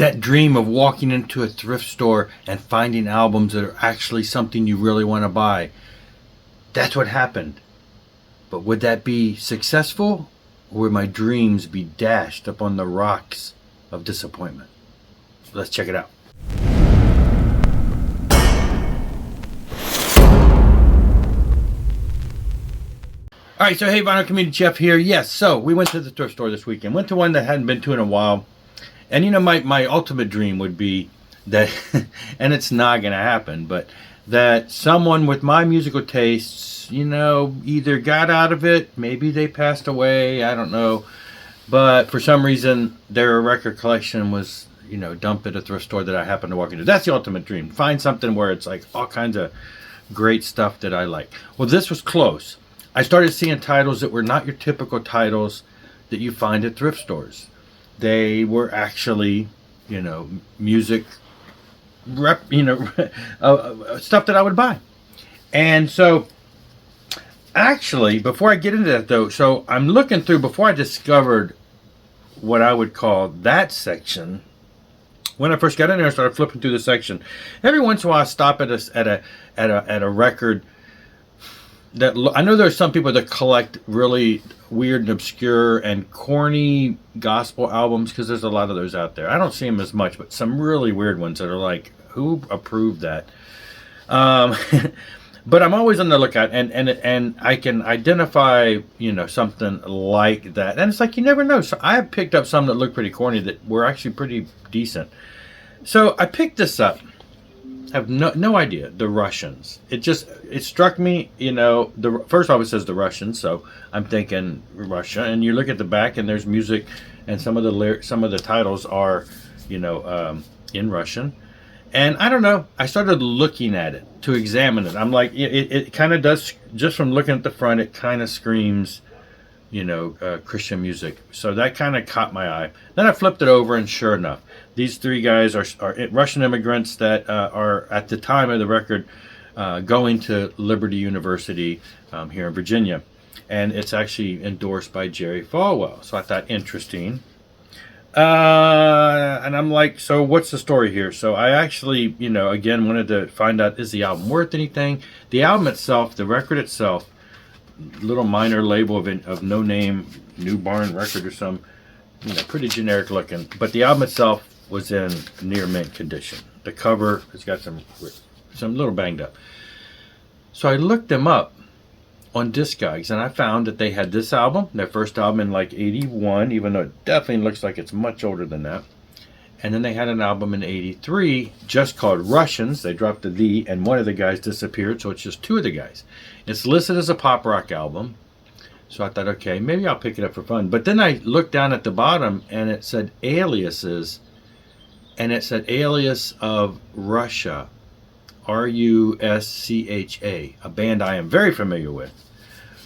that dream of walking into a thrift store and finding albums that are actually something you really want to buy. That's what happened. But would that be successful, or would my dreams be dashed upon the rocks of disappointment? Let's check it out. All right, so hey, Vinyl Community Jeff here. Yes, so we went to the thrift store this weekend. Went to one that hadn't been to in a while. And you know, my ultimate dream would be that, and it's not going to happen, but that someone with my musical tastes, you know, either got out of it, maybe they passed away, I don't know. But for some reason, their record collection was, you know, dumped at a thrift store that I happened to walk into. That's the ultimate dream. Find something where it's like all kinds of great stuff that I like. Well, this was close. I started seeing titles that were not your typical titles that you find at thrift stores. They were actually, you know, music, stuff that I would buy. And so, actually, before I get into that though, so I'm looking through, before I discovered what I would call that section, when I first got in there, I started flipping through the section. Every once in a while, I stop at a record that I know there's some people that collect really weird and obscure and corny gospel albums, because there's a lot of those out there. I don't see them as much, but some really weird ones that are like, who approved that? But I'm always on the lookout, and I can identify, you know, something like that. And it's like, you never know. So I have picked up some that look pretty corny that were actually pretty decent. So I picked this up. Have no idea. The Russians. It struck me, you know, first off it says the Russians, so I'm thinking Russia, and you look at the back and there's music, and some of the titles are, you know, in Russian. And I don't know, I started looking at it to examine it. I'm like, it kind of does, just from looking at the front, it kind of screams, you know, Christian music. So that kind of caught my eye. Then I flipped it over, and sure enough, these three guys are Russian immigrants that are, at the time of the record, going to Liberty University here in Virginia. And it's actually endorsed by Jerry Falwell. So I thought, interesting. And I'm like, so what's the story here? So I actually, you know, again, wanted to find out, is the album worth anything? The album itself, the record itself, little minor label of no name, New Barn Record or some, you know, pretty generic looking. But the album itself was in near mint condition. The cover has got some little banged up. So I looked them up on Discogs, and I found that they had this album, their first album, in like 81, even though it definitely looks like it's much older than that. And then they had an album in 83 just called Russians. They dropped the "the," and one of the guys disappeared, so it's just two of the guys. It's listed as a pop rock album. So I thought, okay, maybe I'll pick it up for fun. But then I looked down at the bottom, and it said Aliases, and it said Alias of Russia, Ruscha, a band I am very familiar with,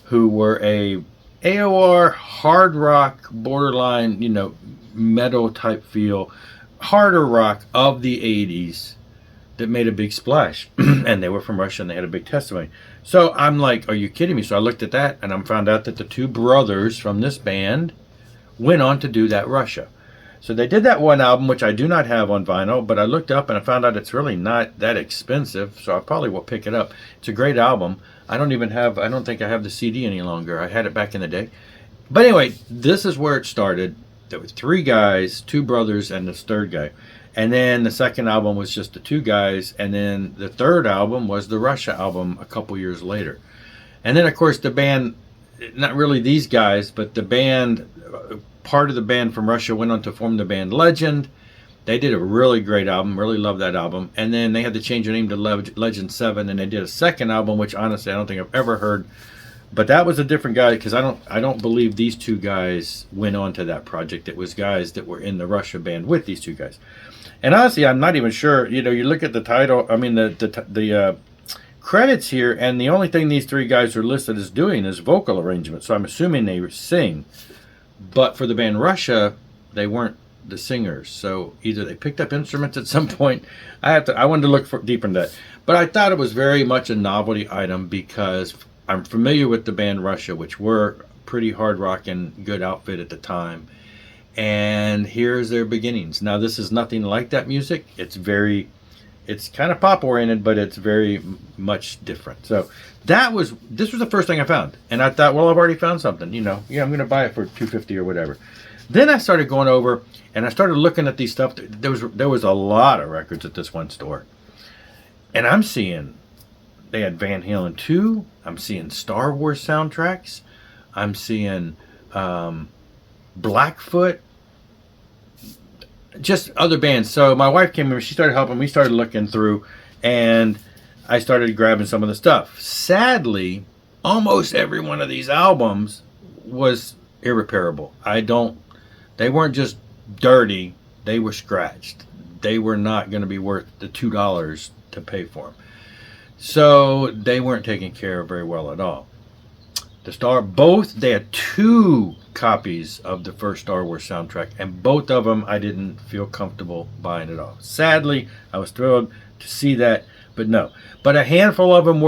who were a AOR hard rock, borderline, you know, metal type feel, harder rock of the 80s that made a big splash. And they were from Russia, and they had a big testimony. So I'm like, are you kidding me? So I looked at that, and I found out that the two brothers from this band went on to do that Russia. So they did that one album, which I do not have on vinyl, but I looked up and I found out it's really not that expensive, so I probably will pick it up. It's a great album. I don't think I have the CD any longer. I had it back in the day. But anyway, this is where it started. There were three guys, two brothers, and this third guy. And then the second album was just the two guys, and then the third album was the Russia album a couple years later. And then, of course, the band, not really these guys, but the band, part of the band from Russia went on to form the band Legend. They did a really great album, really love that album. And then they had to change their name to Legend 7, and they did a second album, which honestly I don't think I've ever heard. But that was a different guy, because I don't believe these two guys went on to that project. It was guys that were in the Russia band with these two guys. And honestly, I'm not even sure. You know, you look at the title, I mean the credits here, and the only thing these three guys are listed as doing is vocal arrangement. So I'm assuming they sing. But for the band Russia, they weren't the singers. So either they picked up instruments at some point. I wanted to look deeper into that. But I thought it was very much a novelty item, because I'm familiar with the band Russia, which were pretty hard rock and good outfit at the time. and here's their beginnings. Now, this is nothing like that music. It's kind of pop oriented, but it's very much different. So this was the first thing I found, and I thought, well, I've already found something. I'm going to buy it for $250 or whatever. Then I started going over and I started looking at these stuff. There was a lot of records at this one store, and I'm seeing they had Van Halen 2. I'm seeing Star Wars soundtracks. I'm seeing Blackfoot. Just other bands. So my wife came in, she started helping. We started looking through, and I started grabbing some of the stuff. Sadly, almost every one of these albums was irreparable. They weren't just dirty, they were scratched. They were not going to be worth the $2 to pay for them. So they weren't taken care of very well at all. They had 2 copies of the first Star Wars soundtrack, and both of them I didn't feel comfortable buying at all. Sadly, I was thrilled to see that, but no. But a handful of them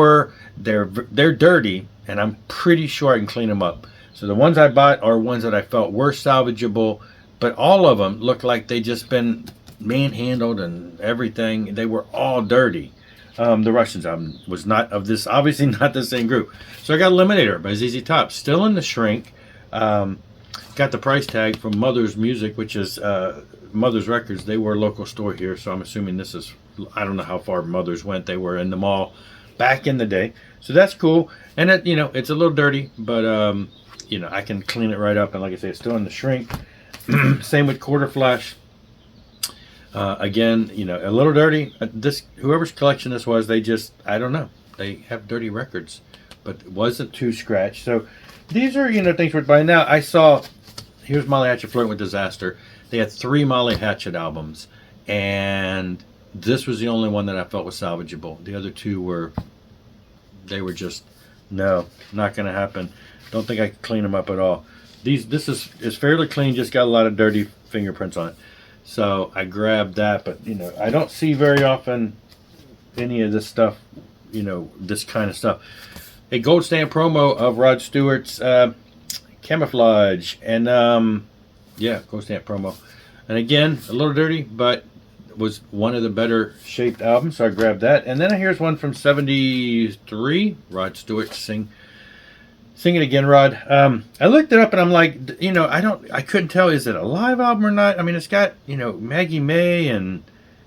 they're dirty, and I'm pretty sure I can clean them up. So the ones I bought are ones that I felt were salvageable, but all of them looked like they just been manhandled and everything. They were all dirty. The Russians album was not of this, obviously not the same group. So I got Eliminator by ZZ Top, still in the shrink. Got the price tag from Mother's Music, which is Mother's Records. They were a local store here, so I'm assuming this is, I don't know how far Mother's went. They were in the mall back in the day. So that's cool. And it's a little dirty, but I can clean it right up. And like I say, it's still in the shrink. Same with Quarter Flash. Again, a little dirty. Whoever's collection this was, I don't know. They have dirty records, but it wasn't too scratched. So these are, things worth buying. Now, here's Molly Hatchet Flirting with Disaster. They had 3 Molly Hatchet albums, and this was the only one that I felt was salvageable. The other 2 they were just, no, not going to happen. Don't think I could clean them up at all. This is fairly clean, just got a lot of dirty fingerprints on it. So I grabbed that, but I don't see very often any of this stuff, this kind of stuff. A gold stand promo of Rod Stewart's Camouflage, and gold stand promo. And again, a little dirty, but it was one of the better shaped albums, so I grabbed that. And then here's one from '73, Rod Stewart Sing It Again, Rod. I looked it up and I'm like, I couldn't tell, is it a live album or not? I mean, it's got, Maggie May and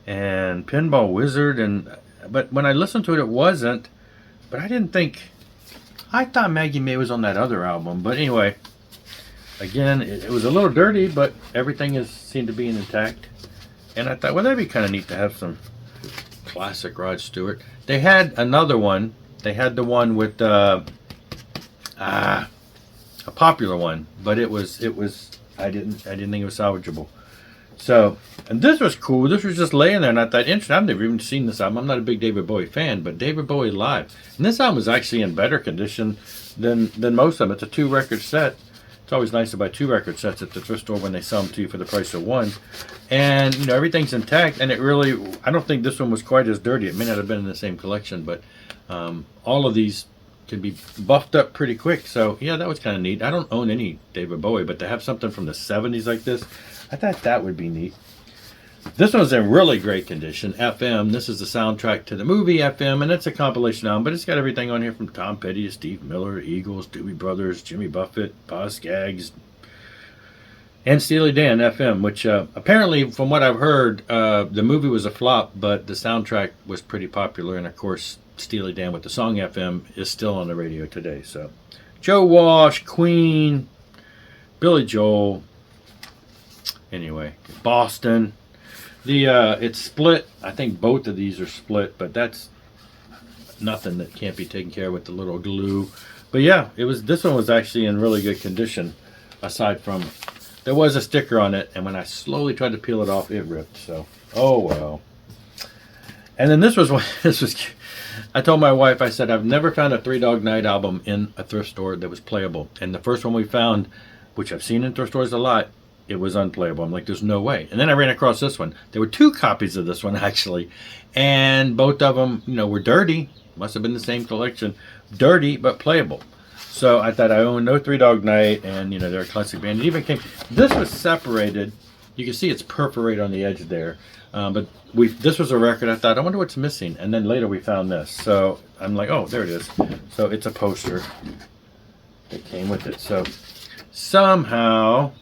Pinball Wizard, but when I listened to it, it wasn't. But I thought Maggie May was on that other album. But anyway, again, it was a little dirty, but everything seemed to be intact. And I thought, well, that'd be kind of neat to have some classic Rod Stewart. They had another one. They had the one with a popular one, but it was I didn't think it was salvageable. So, and this was cool. This was just laying there, and I thought, interesting. I've never even seen this album. I'm not a big David Bowie fan, but David Bowie live, and this album is actually in better condition than most of them. It's a 2-record set. It's always nice to buy 2 record sets at the thrift store when they sell them to you for the price of one, and everything's intact. And I don't think this one was quite as dirty. It may not have been in the same collection, but all of these can be buffed up pretty quick. So yeah, that was kind of neat. I don't own any David Bowie, but to have something from the 70s like this, I thought that would be neat. This one's in really great condition. FM. This is the soundtrack to the movie FM, and it's a compilation album, but it's got everything on here from Tom Petty to Steve Miller, Eagles, Doobie Brothers, Jimmy Buffett, Boz Scaggs, and Steely Dan. FM, which apparently, from what I've heard, the movie was a flop, but the soundtrack was pretty popular, and of course, Steely Dan with the song FM is still on the radio today. So Joe Walsh, Queen, Billy Joel, anyway, Boston. It's split. I think both of these are split, but that's nothing that can't be taken care of with the little glue. But yeah, this one was actually in really good condition, aside from there was a sticker on it, and when I slowly tried to peel it off, it ripped. So oh well. And then this was I told my wife, I said, I've never found a Three Dog Night album in a thrift store that was playable. And the first one we found, which I've seen in thrift stores a lot, it was unplayable. I'm like, there's no way. And then I ran across this one. There were 2 copies of this one, actually. And both of them, were dirty. Must have been the same collection. Dirty, but playable. So I thought I owned No Three Dog Night, and they're a classic band. It even came. This was separated. You can see it's perforated on the edge there, but this was a record. I thought, I wonder what's missing, and then later we found this. So I'm like, oh, there it is. So it's a poster that came with it. So somehow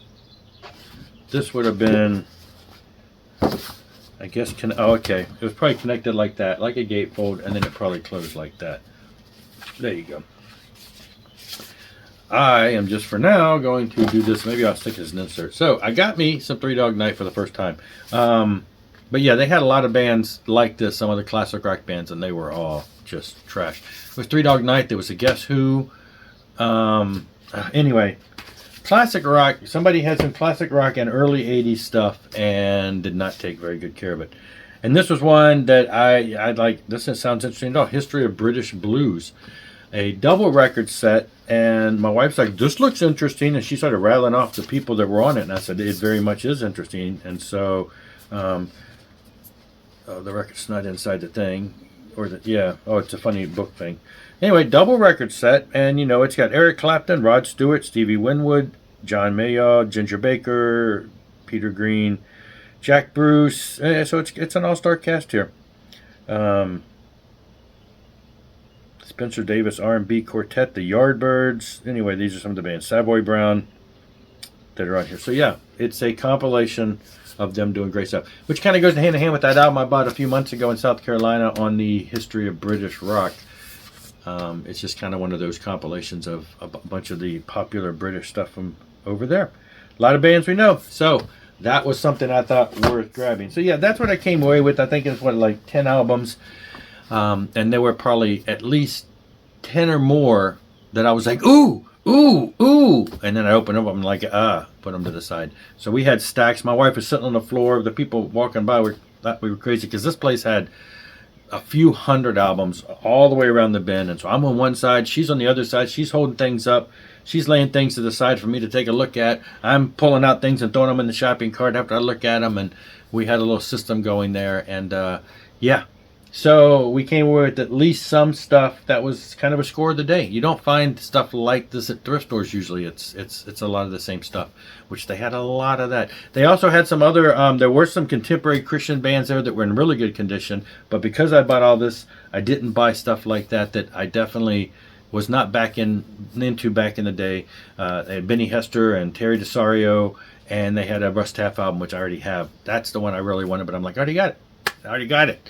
this would have been, I guess, oh, okay. It was probably connected like that, like a gatefold, and then it probably closed like that. There you go. I am just for now going to do this. Maybe I'll stick it as an insert. So I got me some Three Dog Night for the first time. But yeah, they had a lot of bands like this, some other classic rock bands, and they were all just trash. With Three Dog Night, there was a Guess Who. Anyway, classic rock. Somebody had some classic rock and early 80s stuff and did not take very good care of it. And this was one that I like. This sounds interesting. Oh, History of British Blues. A double record set, and my wife's like, this looks interesting, and she started rattling off the people that were on it, and I said, it very much is interesting. And so the record's not inside the thing, it's a funny book thing. Anyway, double record set, and it's got Eric Clapton, Rod Stewart, Stevie Winwood, John Mayall, Ginger Baker, Peter Green, Jack Bruce. So it's an all-star cast here. Spencer Davis R&B Quartet, the Yardbirds. Anyway, these are some of the bands. Savoy Brown that are on here. So yeah, it's a compilation of them doing great stuff, which kind of goes hand in hand with that album I bought a few months ago in South Carolina on the history of British rock. It's just kind of one of those compilations of a bunch of the popular British stuff from over there. A lot of bands we know. So that was something I thought worth grabbing. So yeah, that's what I came away with. I think it's like 10 albums. And there were probably at least 10 or more that I was like, ooh, ooh, ooh. And then I opened them up, I'm like, put them to the side. So we had stacks. My wife was sitting on the floor. The people walking by thought we were crazy because this place had a few hundred albums all the way around the bend. And so I'm on one side, she's on the other side. She's holding things up. She's laying things to the side for me to take a look at. I'm pulling out things and throwing them in the shopping cart after I look at them. And we had a little system going there. And yeah. So we came away with at least some stuff that was kind of a score of the day. You don't find stuff like this at thrift stores usually. It's a lot of the same stuff, which they had a lot of that. They also had some other, there were some contemporary Christian bands there that were in really good condition. But because I bought all this, I didn't buy stuff like that I definitely was not into back in the day. They had Benny Hester and Terry DeSario, and they had a Russ Taff album, which I already have. That's the one I really wanted, but I'm like, I already got it.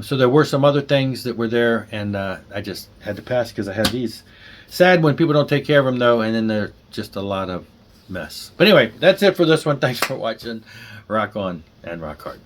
So there were some other things that were there, and I just had to pass because I had these. Sad when people don't take care of them, though, and then they're just a lot of mess. But anyway, that's it for this one. Thanks for watching. Rock on and rock hard.